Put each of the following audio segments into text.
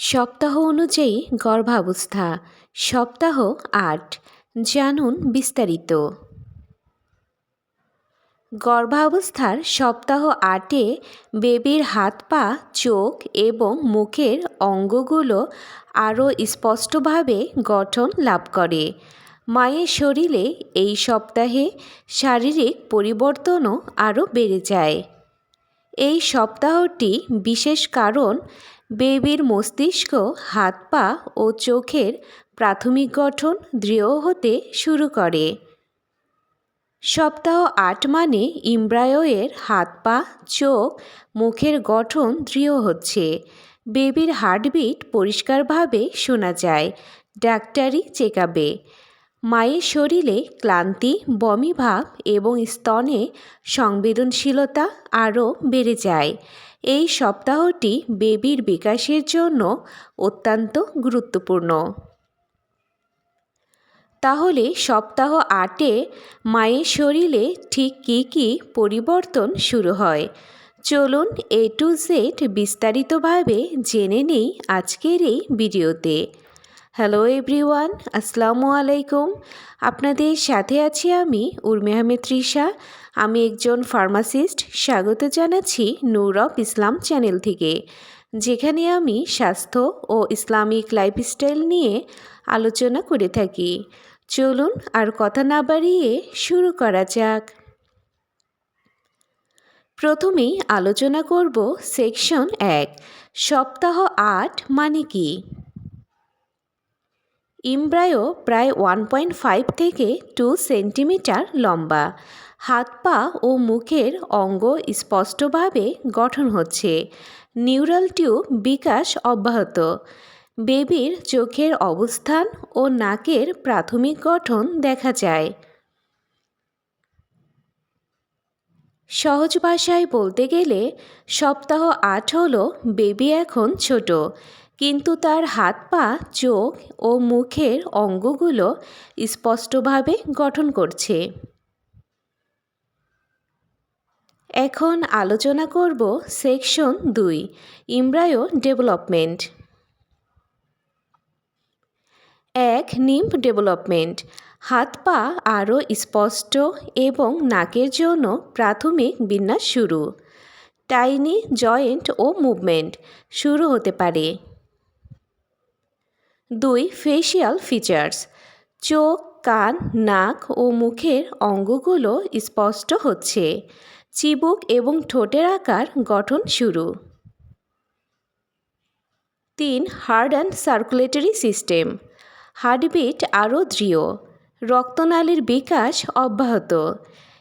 সপ্তাহ অনুযায়ী গর্ভাবস্থা সপ্তাহ ৮। জানুন বিস্তারিত। গর্ভাবস্থার সপ্তাহ ৮-এ বেবির হাত পা, চোখ এবং মুখের অঙ্গগুলো আরও স্পষ্টভাবে গঠন লাভ করে। মায়ের শরীরে এই সপ্তাহে শারীরিক পরিবর্তনও আরও বেড়ে যায়। এই সপ্তাহটি বিশেষ কারণ বেবির মস্তিষ্ক, হাত পা ও চোখের প্রাথমিক গঠন দৃঢ় হতে শুরু করে। সপ্তাহ ৮ মানে এমব্রায়োয়ের হাত পা, চোখ, মুখের গঠন দৃঢ় হচ্ছে। বেবির হার্টবিট পরিষ্কারভাবে শোনা যায় ডাক্তারি চেকআপে। মায়ের শরীরে ক্লান্তি, বমি ভাব এবং স্তনে সংবেদনশীলতা আরও বেড়ে যায়। এই সপ্তাহটি বেবির বিকাশের জন্য অত্যন্ত গুরুত্বপূর্ণ। তাহলে সপ্তাহ ৮-এ মায়ের শরীরে ঠিক কী কী পরিবর্তন শুরু হয়, চলুন A to Z বিস্তারিতভাবে জেনে নেই আজকের এই ভিডিওতে। হ্যালো এভরিওয়ান, আসসালামু আলাইকুম। আপনাদের সাথে আছি আমি উর্মি আহমেদ তৃষা। আমি একজন ফার্মাসিস্ট। স্বাগত জানাচ্ছি নূর অফ ইসলাম চ্যানেল থেকে, যেখানে আমি স্বাস্থ্য ও ইসলামিক লাইফস্টাইল নিয়ে আলোচনা করে থাকি। চলুন আর কথা না বাড়িয়ে শুরু করা যাক। প্রথমেই আলোচনা করব সেকশন ১, সপ্তাহ ৮ মানে কি। এমব্রায়ো প্রায় 1.5 থেকে 2 সেন্টিমিটার লম্বা। হাত পা ও মুখের অঙ্গ স্পষ্টভাবে গঠন হচ্ছে। নিউরাল টিউব বিকাশ অব্যাহত। বেবির চোখের অবস্থান ও নাকের প্রাথমিক গঠন দেখা যায়। সহজ ভাষায় বলতে গেলে সপ্তাহ ৮ হলো বেবি এখন ছোট, কিন্তু তার হাত পা, চোখ ও মুখের অঙ্গগুলো স্পষ্টভাবে গঠন করছে। এখন আলোচনা করব সেকশন ২, এমব্রায়ো ডেভেলপমেন্ট। ১. নিম্ব ডেভেলপমেন্ট। হাত পা আরও স্পষ্ট এবং নাকের জন্য প্রাথমিক বিন্যাস শুরু। টাইনি জয়েন্ট ও মুভমেন্ট শুরু হতে পারে। ২. Facial features. চোখ, কান, নাক ও মুখের অঙ্গগুলো স্পষ্ট হচ্ছে। চিবুক এবং ঠোঁটের আকার গঠন শুরু। ৩. Heart and circulatory system. Heartbeat আরও দৃঢ়। রক্তনালীর বিকাশ অব্যাহত।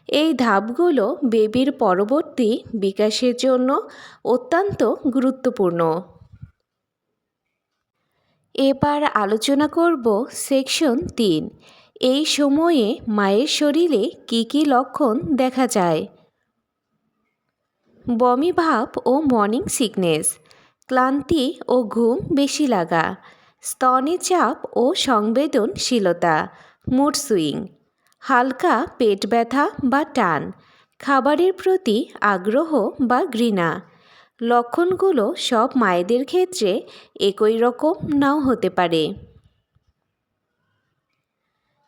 এই ধাপগুলো বেবির পরবর্তী বিকাশের জন্য অত্যন্ত গুরুত্বপূর্ণ। এবার আলোচনা করব সেকশন ৩, এই সময়ে মায়ের শরীরে কী কী লক্ষণ দেখা যায়। বমি ভাব ও মর্নিং সিকনেস, ক্লান্তি ও ঘুম বেশি লাগা, স্তনে চাপ ও সংবেদনশীলতা, মুড সুইং, হালকা পেট ব্যথা বা টান, খাবারের প্রতি আগ্রহ বা ঘৃণা। লক্ষণগুলো সব মায়েদের ক্ষেত্রে একই রকম নাও হতে পারে।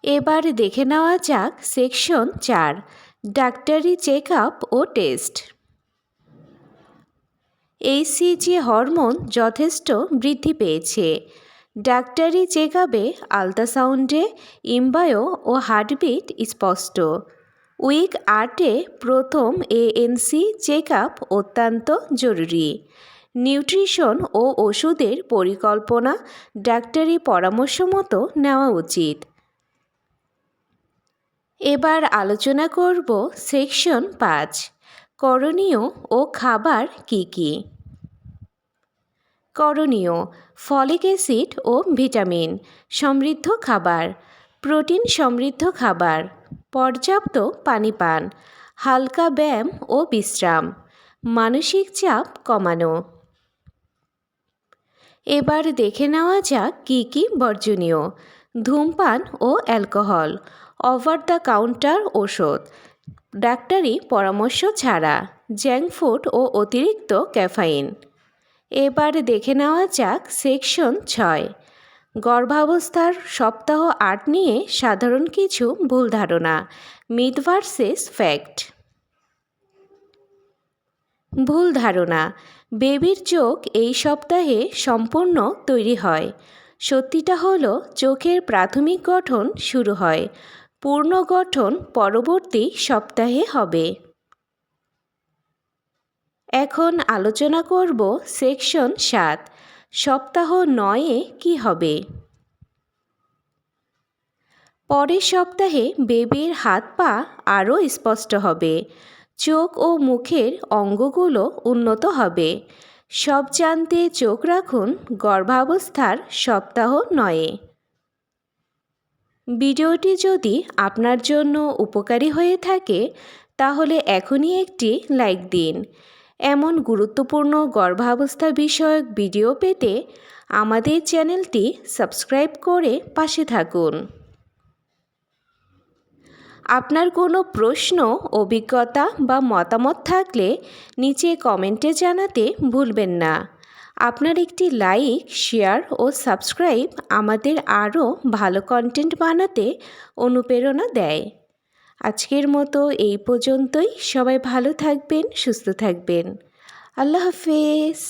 এবার দেখে নেওয়া যাক সেকশন ৪, ডাক্তারি চেকআপ ও টেস্ট। HCG হরমোন যথেষ্ট বৃদ্ধি পেয়েছে। ডাক্তারি চেকআপে আল্ট্রাসাউন্ডে এমব্রায়ো ও হার্টবিট স্পষ্ট। উইক ৮-এ প্রথম ANC চেকআপ অত্যন্ত জরুরি। নিউট্রিশন ও ওষুধের পরিকল্পনা ডাক্তারি পরামর্শ মতো নেওয়া উচিত। এবার আলোচনা করব সেকশন ৫, করণীয় ও খাবার কি কি। করণীয়: ফলিক অ্যাসিড ও ভিটামিন সমৃদ্ধ খাবার, প্রোটিন সমৃদ্ধ খাবার, পর্যাপ্ত পানি পান, হালকা ব্যায়াম ও বিশ্রাম, মানসিক চাপ কমানো। এবার দেখে নেওয়া যাক কী কী বর্জনীয়। ধূমপান ও অ্যালকোহল, ওভার দ্য কাউন্টার ওষুধ, ডাক্তারি পরামর্শ ছাড়া, জাঙ্ক ফুড ও অতিরিক্ত ক্যাফেইন। এবার দেখে নেওয়া যাক সেকশন 6। গর্ভাবস্থার সপ্তাহ 8 নিয়ে সাধারণ কিছু ভুল ধারণা। Myth versus fact. ভুল ধারণা, বেবির চোখ এই সপ্তাহে সম্পূর্ণ তৈরি হয়। সত্যিটা হলো চোখের প্রাথমিক গঠন শুরু হয়, পূর্ণ গঠন পরবর্তী সপ্তাহে হবে। এখন আলোচনা করব সেকশন 7, সপ্তাহ 9-এ কী হবে। পরের সপ্তাহে বেবির হাত পা আরও স্পষ্ট হবে, চোখ ও মুখের অঙ্গগুলো উন্নত হবে। সব জানতে চোখ রাখুন গর্ভাবস্থার সপ্তাহ 9-এ। ভিডিওটি যদি আপনার জন্য উপকারী হয়ে থাকে তাহলে এখনই একটি লাইক দিন। এমন গুরুত্বপূর্ণ গর্ভাবস্থা বিষয়ক ভিডিও পেতে আমাদের চ্যানেলটি সাবস্ক্রাইব করে পাশে থাকুন। আপনার কোনো প্রশ্ন, অভিজ্ঞতা বা মতামত থাকলে নিচে কমেন্টে জানাতে ভুলবেন না। আপনার একটি লাইক, শেয়ার ও সাবস্ক্রাইব আমাদের আরও ভালো কন্টেন্ট বানাতে অনুপ্রেরণা দেয়। আজকের মতো এই পর্যন্তই। সবাই ভালো থাকবেন, সুস্থ থাকবেন। আল্লাহ হাফেজ।